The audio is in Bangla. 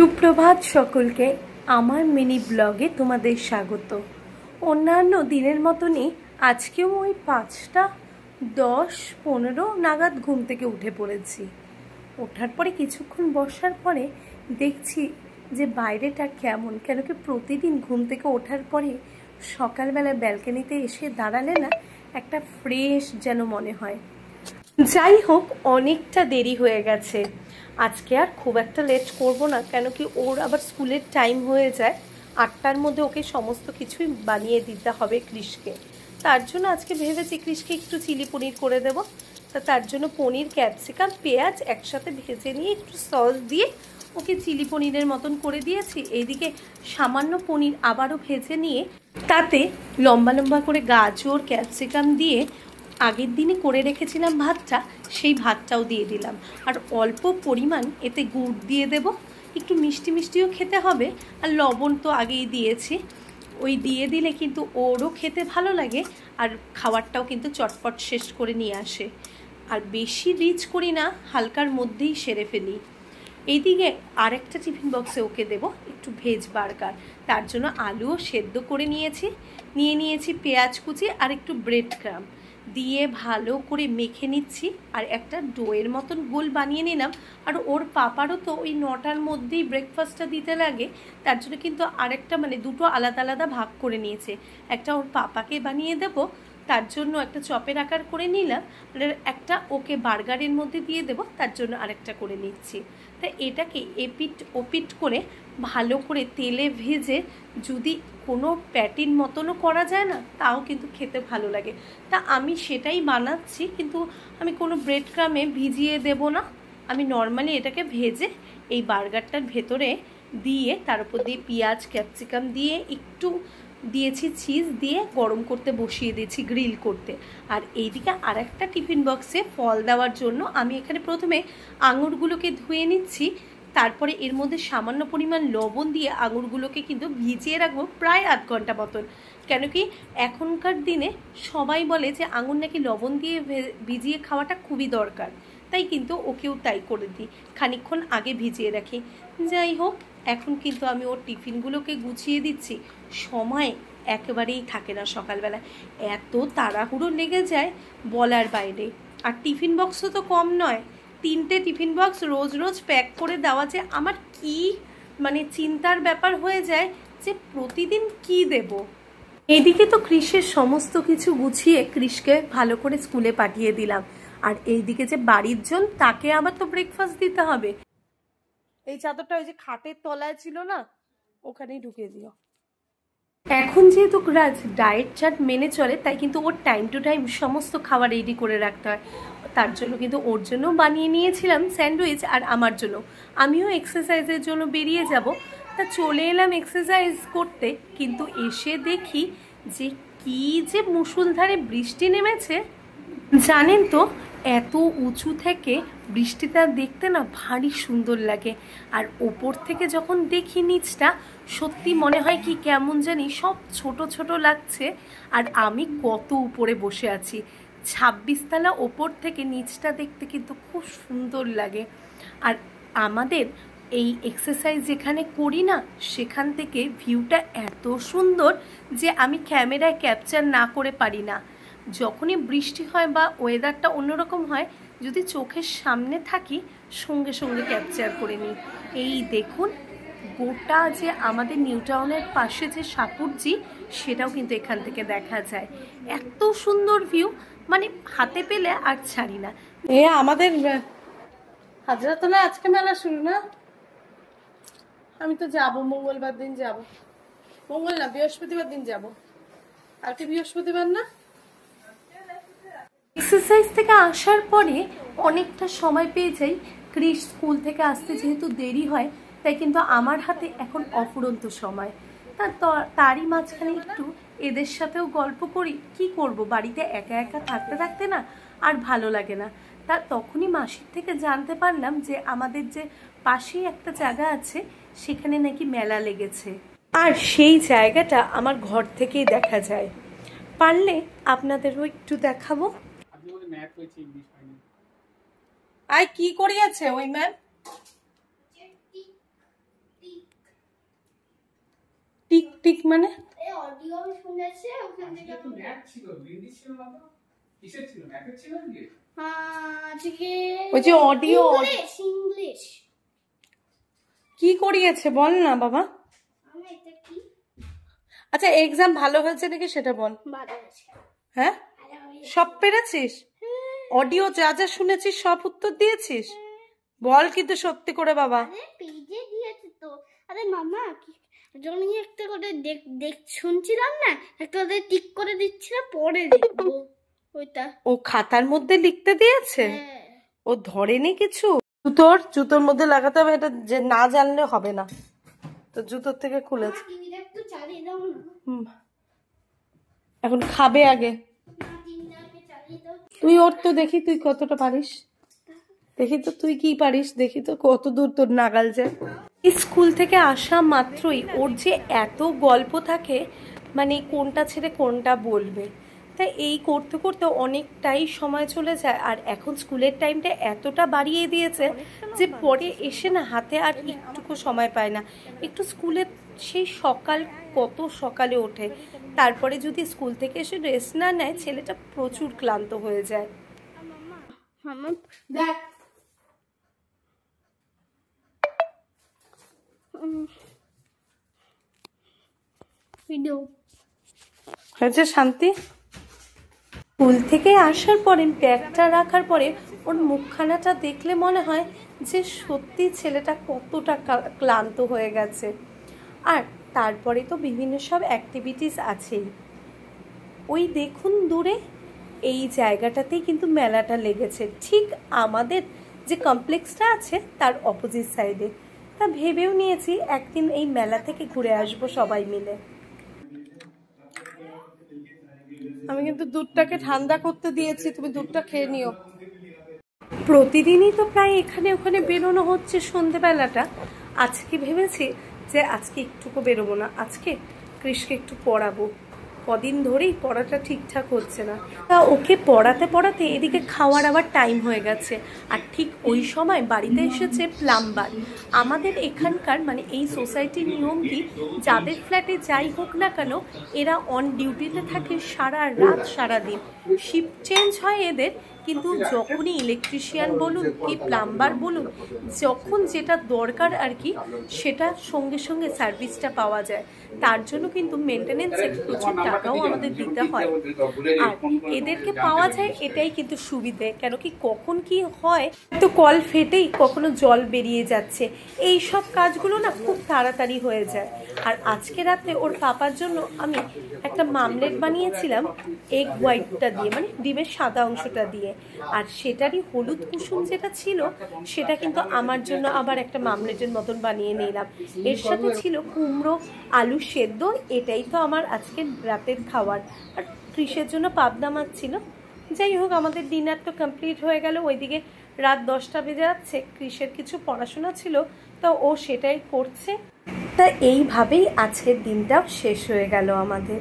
সুপ্রভাত সকলকে। আমার মিনি ব্লগে তোমাদের স্বাগত। অন্যান্য দিনের মতনই আজকেও ওই 5:10-15 নাগাদ ঘুম থেকে উঠে পড়েছি। ওঠার পরে কিছুক্ষণ বসার পরে দেখছি যে বাইরেটা কেমন, কেন কি প্রতিদিন ঘুম থেকে ওঠার পরে সকালবেলা ব্যালকনিতে এসে দাঁড়ালে না একটা ফ্রেশ যেন মনে হয়। যাই হোক, অনেকটা দেরি হয়ে গেছে, আজকে আর খুব একটা লেট করব না, কেন কি ওর আবার স্কুলের টাইম হয়ে যায়। 8টার মধ্যে ওকে সমস্ত কিছুই বানিয়ে দিতে হবে কৃষকে। তার জন্য আজকে ভেবেছি কৃষকে একটু চিলি পনির করে দেব। তার জন্য পনির, ক্যাপসিকাম, পেঁয়াজ একসাথে ভেজে নিয়ে একটু সস দিয়ে ওকে চিলি পনিরের মতন করে দিয়েছি। এইদিকে সামান্য পনির আবারও ভেজে নিয়ে তাতে লম্বা লম্বা করে গাজর, ক্যাপসিকাম দিয়ে আগের দিনে করে রেখেছিলাম ভাতটা, সেই ভাতটাও দিয়ে দিলাম। আর অল্প পরিমাণ এতে গুড় দিয়ে দেব, একটু মিষ্টি মিষ্টিও খেতে হবে। আর লবণ তো আগেই দিয়েছি, ওই দিয়ে দিলে কিন্তু ওরও খেতে ভালো লাগে আর খাবারটাও কিন্তু চটপট শেষ করে নিয়ে আসে। আর বেশি রিচ করি না, হালকার মধ্যেই সেরে ফেলি। এইদিকে আরেকটা টিফিন বক্সে ওকে দেব একটু ভেজ বার্গার। তার জন্য আলুও সেদ্ধ করে নিয়েছি পেঁয়াজ কুচি আর একটু ব্রেড ক্রাম্ব দিয়ে ভালো করে মেখে নিচ্ছি। আর একটা ডোয়ের মতন গোল বানিয়ে নিলাম। আর ওর পাপারও তো ওই 9টার মধ্যেই ব্রেকফাস্টটা দিতে লাগে, তার জন্য কিন্তু আরেকটা দুটো আলাদা আলাদা ভাগ করে নিয়েছে। একটা ওর পাপাকে বানিয়ে দেব, তার জন্য একটা চপের আকার করে নিলাম, আর একটা ওকে বার্গারের মধ্যে দিয়ে দেব, তার জন্য আরেকটা করে নিচ্ছি। তা এটাকে এপিট ওপিট করে ভালো করে তেলে ভেজে যদি কোনো প্যাটির মতনও করা যায় না, তাও কিন্তু খেতে ভালো লাগে। তা আমি সেটাই বানাচ্ছি, কিন্তু আমি কোনো ব্রেড ক্রামে ভিজিয়ে দেব না। আমি নর্মালি এটাকে ভেজে এই বার্গারটার ভেতরে দিয়ে তার উপর দিয়ে পেঁয়াজ, ক্যাপসিকাম দিয়ে একটু দিয়েছি চিজ দিয়ে গরম করতে বসিয়ে দিয়েছি, গ্রিল করতে। আর এইদিকে আরেকটা টিফিন বক্সে ফল দেওয়ার জন্য আমি এখানে প্রথমে আঙুরগুলোকে ধুয়ে নিচ্ছি। তারপরে এর মধ্যে সামান্য পরিমাণ লবণ দিয়ে আঙুরগুলোকে কিন্তু ভিজিয়ে রাখবো প্রায় 8 ঘন্টা মতন। কেন কি এখনকার দিনে সবাই বলে যে আঙুর নাকি লবণ দিয়ে ভিজিয়ে খাওয়াটা খুবই দরকার, তাই কিন্তু ওকেও তাই করে দিই, খানিকক্ষণ আগে ভিজিয়ে রাখি। যাই হোক, এখন কিন্তু আমি ওর টিফিনগুলোকে গুছিয়ে দিচ্ছি। সময় একেবারেই থাকে না সকালবেলা, এত তাড়াহুড়ো লেগে যায় বলার বাইরে। আর টিফিন বক্সও তো কম নয়, 3টে টিফিন বক্স রোজ রোজ প্যাক করে দেওয়া যে আমার কি চিন্তার ব্যাপার হয়ে যায় যে প্রতিদিন কি দেব। এইদিকে তো কৃষের সমস্ত কিছু গুছিয়ে কৃষকে ভালো করে স্কুলে পাঠিয়ে দিলাম। আর এইদিকে যে বাড়ির জন, তাকে আবার তো ব্রেকফাস্ট দিতে হবে। এই চাদরটা ওই যে খাটের তলায় ছিল না, ওখানেই ঢুকিয়ে দিও। এখন যেহেতু রাজ ডায়েট চার্ট মেনে চলে, তাই কিন্তু ওর টাইম টু টাইম সমস্ত খাবার রেডি করে রাখতে হয়। তার জন্য কিন্তু ওর জন্য বানিয়ে নিয়েছিলাম স্যান্ডউইচ, আর আমার জন্য। আমিও এক্সারসাইজের জন্য বেরিয়ে যাব, তা চলে এলাম এক্সারসাইজ করতে। কিন্তু এসে দেখি যে কি যে মুষলধারে বৃষ্টি নেমেছে, জানেন তো। এত উঁচু থেকে বৃষ্টিটা দেখতে না ভারী সুন্দর লাগে। আর ওপর থেকে যখন দেখি নিচটা, সত্যি মনে হয় কি কেমন জানি সব ছোট ছোট লাগছে। আর আমি কত উপরে বসে আছি, 26 তলা ওপর থেকে নিচটা দেখতে কিন্তু খুব সুন্দর লাগে। আর আমাদের এই এক্সারসাইজ যেখানে করি না, সেখান থেকে ভিউটা এত সুন্দর যে আমি ক্যামেরায় ক্যাপচার না করে পারি না। যখনই বৃষ্টি হয় বা ওয়েদারটা অন্যরকম হয়, যদি চোখের সামনে থাকি সঙ্গে সঙ্গে ক্যাপচার করে নিই। এই দেখুন, গোটা যে আমাদের নিউ টাউনের পাশে যে সাপুরজি, সেটাও কিন্তু এখান থেকে দেখা যায়। এত সুন্দর ভিউ, হাতে পেলে আর ছাড়ি না। আমাদের হাজরাতলা আজকে মেলা শুরু না? আমি তো যাব, মঙ্গলবার দিন যাব। মঙ্গল না, বৃহস্পতিবার দিন যাব। আজকে বৃহস্পতিবার না? এক্সারসাইজ থেকে আসার পরে অনেকটা সময় পেয়ে যাই। ক্রিস স্কুল থেকে আসতে যেহেতু দেরি হয়, তাই কিন্তু আমার হাতে এখন অফুরন্ত সময়। তারই মাঝখানে একটু এদের সাথেও গল্প করি। কি করব, বাড়িতে একা একা থাকতে থাকতে না আর ভালো লাগে না। তখনই মাসির থেকে জানতে পারলাম যে আমাদের যে পাশেই একটা জায়গা আছে, সেখানে নাকি মেলা লেগেছে। আর সেই জায়গাটা আমার ঘর থেকেই দেখা যায়। পারলে আপনাদেরও একটু দেখাবো। আই কি করিয়াছে ওই ম্যাম? ঠিক মানে এই অডিও শুনেছে ওখান থেকে ম্যাথ ছিল হিন্দি ছিল না তো কিসের ছিল ম্যাথের ছিল নাকি আজকে ওই যে অডিও ইংলিশ কি করিয়েছে বল না বাবা। আমি এটা কি আচ্ছা এক্সাম ভালো হয়েছে নাকি সেটা বল। ভালো হয়েছে। হ্যাঁ সব পেরেছিস? অডিও যা যা শুনেছিস সব উত্তর দিয়েছিস? বল কিন্তু সত্যি করে বাবা। আরে পেজে দিয়েছে তো। আরে মামা যখন একটা করে দেখ শুনছিলাম না, একটা করে টিক করে দিচ্ছিলাম, পরে দেখবো ওইটা। ও খাতার মধ্যে লিখতে দিয়েছে? ও ধরেনি কিছু? জুতোর মধ্যে লাগাতে হবে, এটা যে না জানলে হবে না। তো জুতোর থেকে খুলেছে। টিভিটা একটু চালিয়ে দাও না। এখন খাবে আগে। তুই ওর তো দেখি তুই কতটা পারিস, দেখি তো তুই কি পারিস, দেখি তো কত দূর তোর নাগাল যায়। স্কুল থেকে আসা মাত্রই ওর যে এত গল্প থাকে, মানে কোনটা ছেড়ে কোনটা বলবে, তাই এই করতে করতে অনেকটাই সময় চলে যায়। আর এখন স্কুলের টাইমটা এতটা বাড়িয়ে দিয়েছে যে পরে এসে না হাতে আর একটুকু সময় পায় না। একটু স্কুলে সেই সকাল কত সকালে ওঠে, তারপরে যদি স্কুল থেকে এসে রেস্ট না নেয় ছেলেটা প্রচুর ক্লান্ত হয়ে যায়। দেখ ভিডিও হয়েছে শান্তি। স্কুল থেকে আসার পরে ব্যাগটা রাখার পরে ওর মুখখানাটা দেখলে মনে হয় যে সত্যি ছেলেটা কতটা ক্লান্ত হয়ে গেছে। আর তারপরে তো বিভিন্ন সব অ্যাক্টিভিটিস আছেই। ওই দেখুন দূরে এই জায়গাটাতেই কিন্তু মেলাটা লেগেছে, ঠিক আমাদের যে কমপ্লেক্সটা আছে তার অপোজিট সাইডে। তা ভেবেও নিয়েছি একদিন এই মেলা থেকে ঘুরে আসবো সবাই মিলে। আমি কিন্তু দুধটাকে ঠান্ডা করতে দিয়েছি, তুমি দুধটা খেয়ে নিও। প্রতিদিনই তো প্রায় এখানে ওখানে বেরোনো হচ্ছে সন্ধেবেলাটা। আজকে ভেবেছি যে আজকে একটুকু বেরোবো না, আজকে কৃষকে একটু পড়াবো। কদিন ধরেই পড়াটা ঠিকঠাক হচ্ছে না। তা ওকে পড়াতে পড়াতে এদিকে খাওয়ার আবার টাইম হয়ে গেছে। আর ঠিক ওই সময় বাড়িতে এসেছে প্লাম্বার। আমাদের এখানকার মানে এই সোসাইটির নিয়ম কি, যাদের ফ্ল্যাটে যাই হোক না কেন এরা অন ডিউটিতে থাকে সারা রাত সারা দিন। শিফট চেঞ্জ হয় এদের, কিন্তু যখনই ইলেকট্রিশিয়ান বলুন কি প্লাম্বার বলুন, যখন যেটা দরকার আর কি সেটা সঙ্গে সঙ্গে সার্ভিসটা পাওয়া যায়। তার জন্য কিন্তু মেনটেনেন্সের প্রচুর টাকাও আমাদের দিতে হয়। আর এদেরকে পাওয়া যায় এটাই কিন্তু সুবিধে, কেন কি কখন কি হয় তো কল ফেটেই কখনো জল বেরিয়ে যাচ্ছে, এই সব কাজগুলো না খুব তাড়াতাড়ি হয়ে যায়। আর আজকে রাতে ওর পাপার জন্য আমি একটা মামলেট বানিয়েছিলাম এগ হোয়াইটটা দিয়ে, মানে ডিমের সাদা অংশটা দিয়ে। আর সেটারই হলুদ কুসুম যেটা ছিল সেটা কিন্তু আমার জন্য আবার একটা মামলেটের মতন বানিয়ে নিলাম। এর সাথে ছিল কুমড়ো আলু সেদ্ধ। এটাই তো আমার আজকের রাতের খাবার। আর কৃষের জন্য পাবদা মাছ ছিল। যাই হোক আমাদের ডিনার তো কমপ্লিট হয়ে গেল। ওইদিকে রাত 10টা বেজে যাচ্ছে, কৃষের কিছু পড়াশোনা ছিল তো ও সেটাই করছে। তা এইভাবেই আজকের দিনটাও শেষ হয়ে গেল আমাদের।